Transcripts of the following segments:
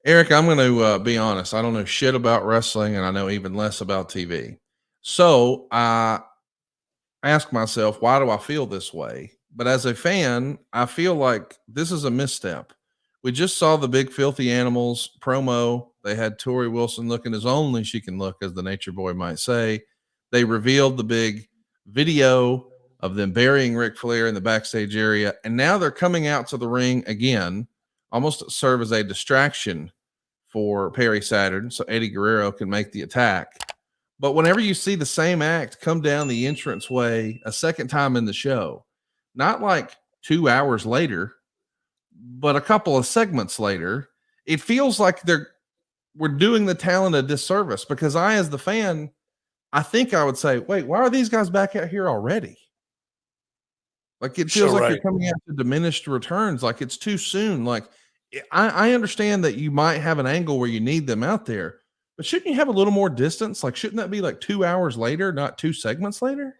Eric, I'm going to be honest. I don't know shit about wrestling, and I know even less about TV. So I ask myself, why do I feel this way? But as a fan, I feel like this is a misstep. We just saw the big filthy animals promo. They had Tori Wilson looking as only she can look, as the nature boy might say. They revealed the big video of them burying Ric Flair in the backstage area. And now they're coming out to the ring again, almost to serve as a distraction for Perry Saturn so Eddie Guerrero can make the attack. But whenever you see the same act come down the entranceway a second time in the show, not like 2 hours later, but a couple of segments later, it feels like we're doing the talent a disservice, because I, as the fan, I think I would say, wait, why are these guys back out here already? Like, it feels like you're coming out to diminished returns. Like, it's too soon. Like, I understand that you might have an angle where you need them out there, but shouldn't you have a little more distance? Like, shouldn't that be like 2 hours later, not 2 segments later?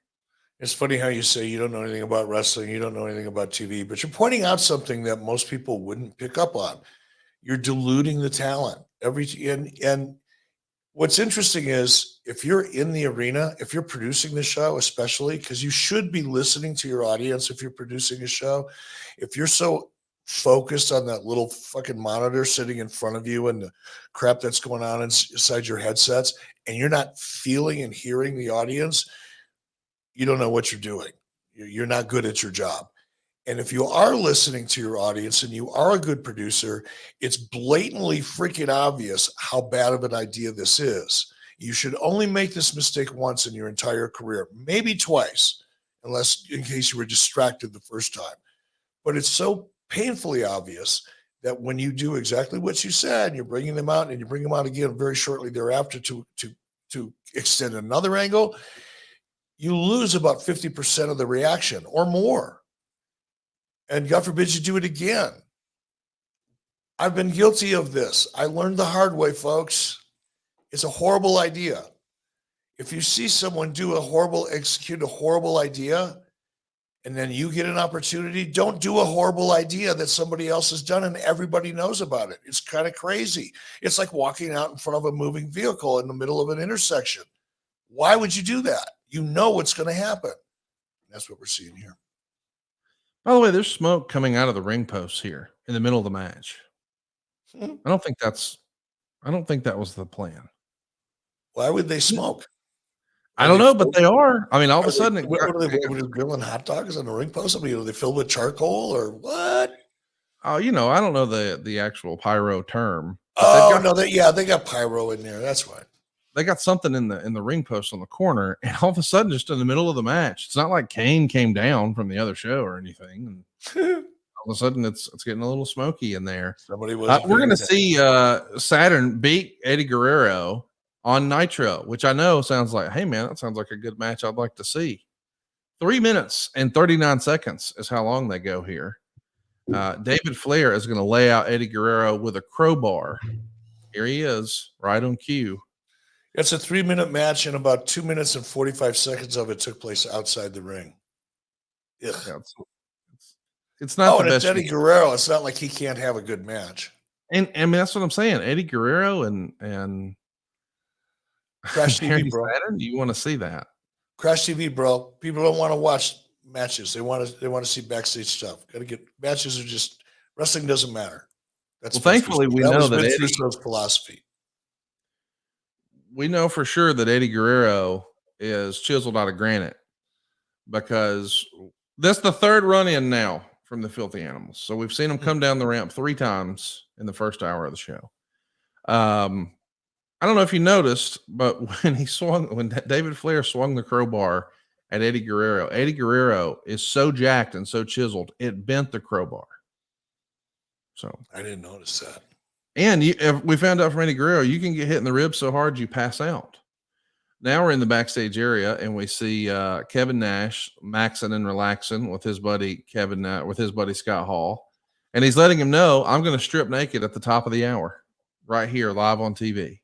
It's funny how you say you don't know anything about wrestling, you don't know anything about TV, but you're pointing out something that most people wouldn't pick up on. You're diluting the talent. And what's interesting is, if you're in the arena, if you're producing the show, especially, because you should be listening to your audience if you're producing a show, if you're so focused on that little fucking monitor sitting in front of you and the crap that's going on inside your headsets, and you're not feeling and hearing the audience, you don't know what you're doing. You're not good at your job. And if you are listening to your audience and you are a good producer, it's blatantly freaking obvious how bad of an idea this is. You should only make this mistake once in your entire career, maybe twice, unless in case you were distracted the first time. But it's so painfully obvious that when you do exactly what you said, you're bringing them out, and you bring them out again very shortly thereafter to extend another angle, you lose about 50% of the reaction or more. And God forbid you do it again. I've been guilty of this. I learned the hard way, folks. It's a horrible idea. If you see someone execute a horrible idea, and then you get an opportunity, don't do a horrible idea that somebody else has done and everybody knows about it. It's kind of crazy. It's like walking out in front of a moving vehicle in the middle of an intersection. Why would you do that? You know what's going to happen. That's what we're seeing here. By the way, there's smoke coming out of the ring posts here in the middle of the match. I don't think that was the plan. Why would they smoke? I don't know, but they are. I mean, all of a sudden, what are they grilling hot dogs on the ring post? I mean, are they filled with charcoal or what? Oh, I don't know the actual pyro term. Oh no, they got pyro in there. That's right. They got something in the ring post on the corner, and all of a sudden, just in the middle of the match, it's not like Kane came down from the other show or anything. And all of a sudden, it's getting a little smoky in there. Somebody was. We're going to see Saturn beat Eddie Guerrero on Nitro, which I know sounds like, hey man, that sounds like a good match I'd like to see. 3 minutes and 39 seconds is how long they go here. David Flair is going to lay out Eddie Guerrero with a crowbar. Here he is, right on cue. It's a 3-minute match, and about 2 minutes and 45 seconds of it took place outside the ring. Yeah, it's not the best. It's Eddie Guerrero. It's not like he can't have a good match. And I mean, that's what I'm saying. Eddie Guerrero and Crash TV, bro. Saturn, you want to see that? Crash TV, bro. People don't want to watch matches. They want to see backstage stuff. Got to get matches. Are just wrestling doesn't matter. That's thankfully we know that Vince Russo's philosophy. We know for sure that Eddie Guerrero is chiseled out of granite, because that's the third run in now from the Filthy Animals. So we've seen him come down the ramp 3 times in the first hour of the show. I don't know if you noticed, but when David Flair swung the crowbar at Eddie Guerrero is so jacked and so chiseled, it bent the crowbar. So I didn't notice that. And we found out from Eddie Guerrero, you can get hit in the ribs so hard you pass out. Now we're in the backstage area, and we see Kevin Nash maxing and relaxing with his buddy Scott Hall, and he's letting him know, I'm going to strip naked at the top of the hour, right here, live on TV.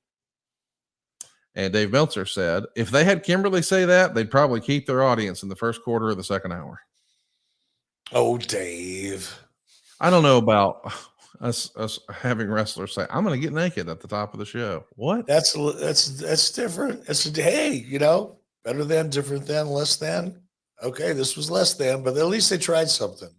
And Dave Meltzer said, if they had Kimberly say that, they'd probably keep their audience in the first quarter of the second hour. Oh, Dave. I don't know about us having wrestlers say, "I'm going to get naked at the top of the show." What? That's different. Hey, better than, different than, less than. Okay, this was less than, but at least they tried something.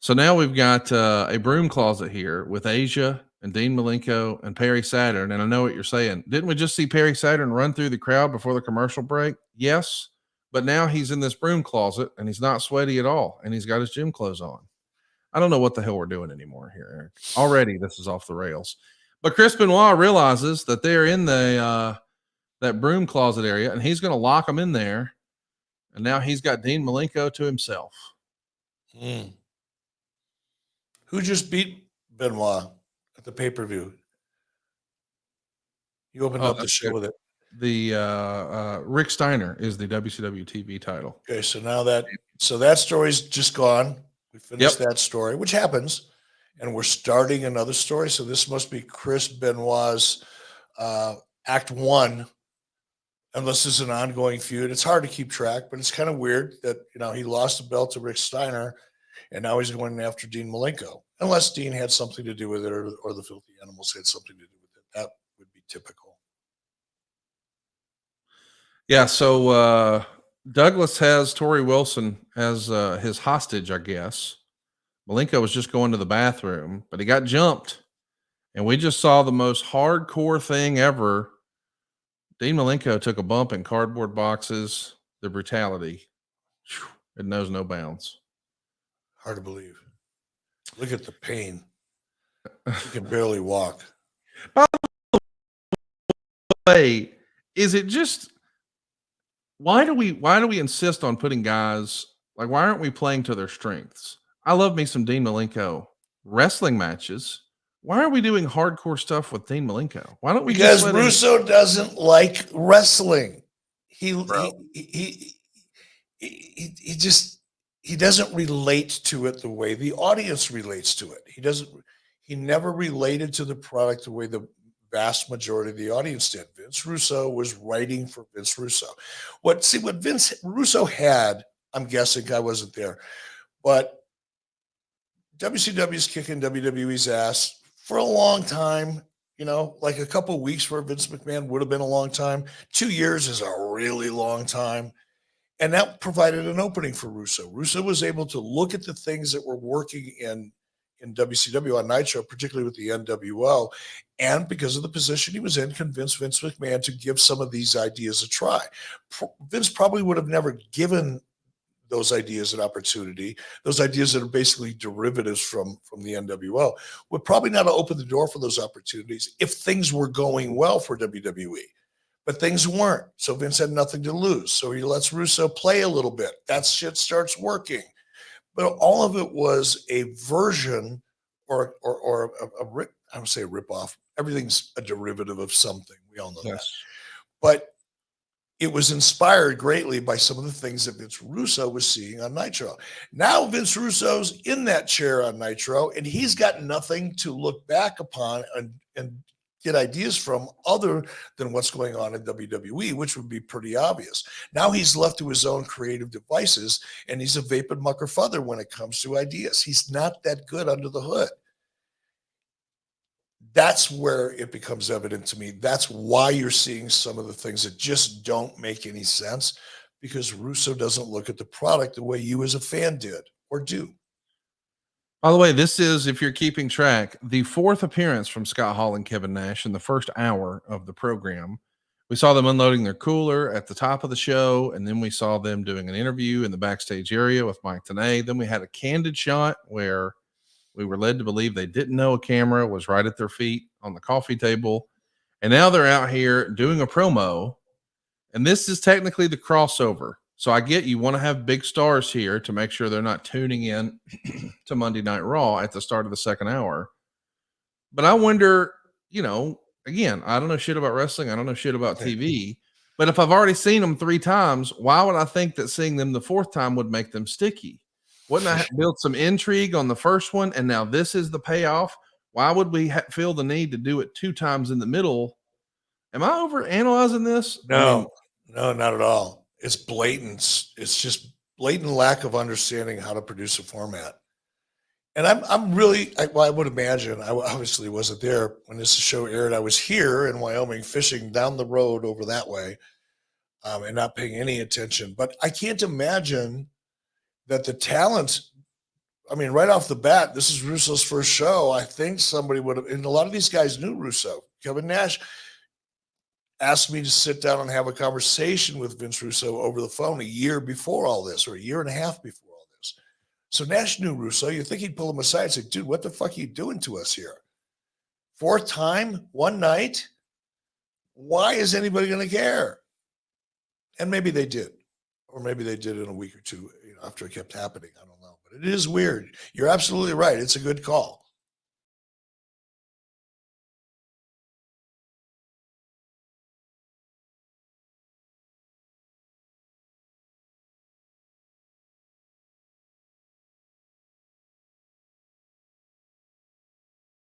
So now we've got a broom closet here with Asia and Dean Malenko and Perry Saturn. And I know what you're saying. Didn't we just see Perry Saturn run through the crowd before the commercial break? Yes. But now he's in this broom closet and he's not sweaty at all. And he's got his gym clothes on. I don't know what the hell we're doing anymore here, Eric. Already this is off the rails. But Chris Benoit realizes that they're in the that broom closet area and he's going to lock them in there. And now he's got Dean Malenko to himself. Who just beat Benoit at the pay-per-view? You opened up the show with it. The Rick Steiner is the WCW TV title. Okay, so now that story's just gone. We finished that story, which happens, and we're starting another story. So this must be Chris Benoit's Act 1, unless this is an ongoing feud. It's hard to keep track, but it's kind of weird that he lost the belt to Rick Steiner, and now he's going after Dean Malenko. Unless Dean had something to do with it, or the Filthy Animals had something to do with it. That would be typical. Yeah, so Douglas has Tori Wilson as his hostage, I guess. Malenko was just going to the bathroom, but he got jumped. And we just saw the most hardcore thing ever. Dean Malenko took a bump in cardboard boxes. The brutality. It knows no bounds. Hard to believe. Look at the pain. He can barely walk. By the way, is it just why do we insist on putting guys like why aren't we playing to their strengths? I love me some Dean Malenko wrestling matches. Why are we doing hardcore stuff with Dean Malenko? Why don't we because just Russo doesn't like wrestling. He doesn't relate to it the way the audience relates to it. He never related to the product the way the vast majority of the audience did. Vince Russo was writing for Vince Russo. What Vince Russo had, I'm guessing, I wasn't there, but WCW's kicking WWE's ass for a long time. Like a couple of weeks for Vince McMahon would have been a long time. 2 years is a really long time. And that provided an opening for Russo. Russo was able to look at the things that were working in WCW on Nitro, particularly with the NWO, and because of the position he was in, convince Vince McMahon to give some of these ideas a try. Vince probably would have never given those ideas an opportunity. Those ideas that are basically derivatives from the NWO would probably not have opened the door for those opportunities if things were going well for WWE. But things weren't. So Vince had nothing to lose. So he lets Russo play a little bit. That shit starts working. But all of it was a version or I would say a ripoff. Everything's a derivative of something. We all know that. But it was inspired greatly by some of the things that Vince Russo was seeing on Nitro. Now Vince Russo's in that chair on Nitro, and he's got nothing to look back upon and get ideas from other than what's going on in WWE, which would be pretty obvious. Now he's left to his own creative devices, and he's a vapid mucker further when it comes to ideas. He's not that good under the hood. That's where it becomes evident to me. That's why you're seeing some of the things that just don't make any sense, because Russo doesn't look at the product the way you as a fan did or do. By the way, this is, if you're keeping track, the fourth appearance from Scott Hall and Kevin Nash in the first hour of the program. We saw them unloading their cooler at the top of the show, and then we saw them doing an interview in the backstage area with Mike Tenay. Then we had a candid shot where we were led to believe they didn't know a camera was right at their feet on the coffee table. And now they're out here doing a promo, and this is technically the crossover. So I get you want to have big stars here to make sure they're not tuning in to Monday Night Raw at the start of the second hour. But I wonder, again, I don't know shit about wrestling. I don't know shit about TV. But if I've already seen them 3 times, why would I think that seeing them the 4th time would make them sticky? Wouldn't I build some intrigue on the first one? And now this is the payoff. Why would we feel the need to do it 2 times in the middle? Am I over analyzing this? No, not at all. It's blatant. It's just blatant lack of understanding how to produce a format. And I'm really, well, I would imagine, I obviously wasn't there when this show aired. I was here in Wyoming fishing down the road over that way, and not paying any attention. But I can't imagine that the talent, I mean, right off the bat, this is Russo's first show. I think somebody would have, and a lot of these guys knew Russo. Kevin Nash asked me to sit down and have a conversation with Vince Russo over the phone a year before all this, or a year and a half before all this. So Nash knew Russo. You think he'd pull him aside and say, dude, what the fuck are you doing to us here? Fourth time, one night? Why is anybody going to care? And maybe they did. Or maybe they did in a week or two after it kept happening. I don't know. But it is weird. You're absolutely right. It's a good call.